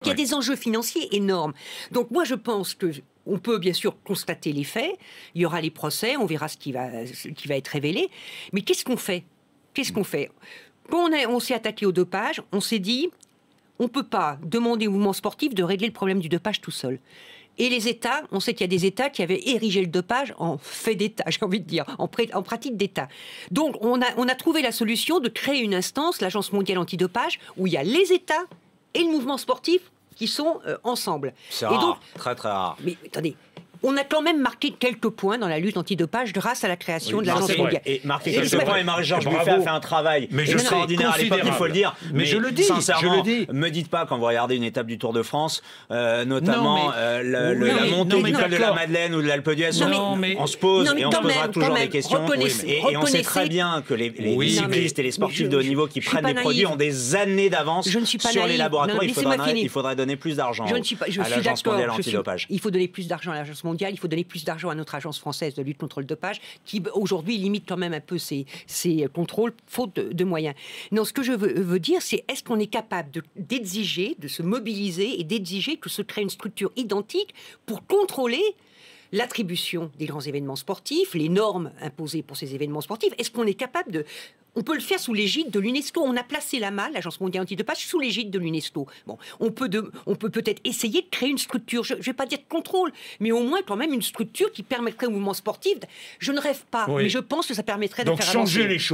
Il y a des enjeux financiers énormes. Donc moi, je pense que on peut bien sûr constater les faits, il y aura les procès, on verra ce qui va être révélé. Mais qu'est-ce qu'on fait? Quand on s'est attaqué au dopage, on s'est dit, on ne peut pas demander au mouvement sportif de régler le problème du dopage tout seul. Et les États, on sait qu'il y a des États qui avaient érigé le dopage en fait d'État, j'ai envie de dire, en pratique d'État. Donc on a trouvé la solution de créer une instance, l'Agence mondiale antidopage, où il y a les États et le mouvement sportif qui sont ensemble. C'est rare, donc, très très rare. Mais attendez, on a quand même marqué quelques points dans la lutte antidopage grâce à la création de l'Agence mondiale. Et marqué quelques points, et Marie-Georges Buffet a fait un travail extraordinaire à l'époque, il faut le dire. Mais je le dis, sincèrement, me dites pas quand vous regardez une étape du Tour de France, notamment la montée du col de la Madeleine ou de l'Alpe d'Huez, on se pose et on se posera toujours des questions. Et on sait très bien que les cyclistes et les sportifs de haut niveau qui prennent des produits ont des années d'avance sur les laboratoires. Il faudrait donner plus d'argent à l'Agence mondiale antidopage. Il faut donner plus d'argent à l'Agence mondiale, il faut donner plus d'argent à notre agence française de lutte contre le dopage, qui aujourd'hui limite quand même un peu ses contrôles, faute de moyens. Non, ce que je veux dire, c'est est-ce qu'on est capable d'exiger, de se mobiliser et d'exiger que se crée une structure identique pour contrôler l'attribution des grands événements sportifs, les normes imposées pour ces événements sportifs. Est-ce qu'on est capable de... On peut le faire sous l'égide de l'UNESCO. On a placé l'AMA, l'Agence mondiale antidopage, sous l'égide de l'UNESCO. Bon, on peut peut-être essayer de créer une structure, je ne vais pas dire de contrôle, mais au moins quand même une structure qui permettrait au mouvement sportif... Je ne rêve pas, mais je pense que ça permettrait de faire avancer. Donc changer les choses.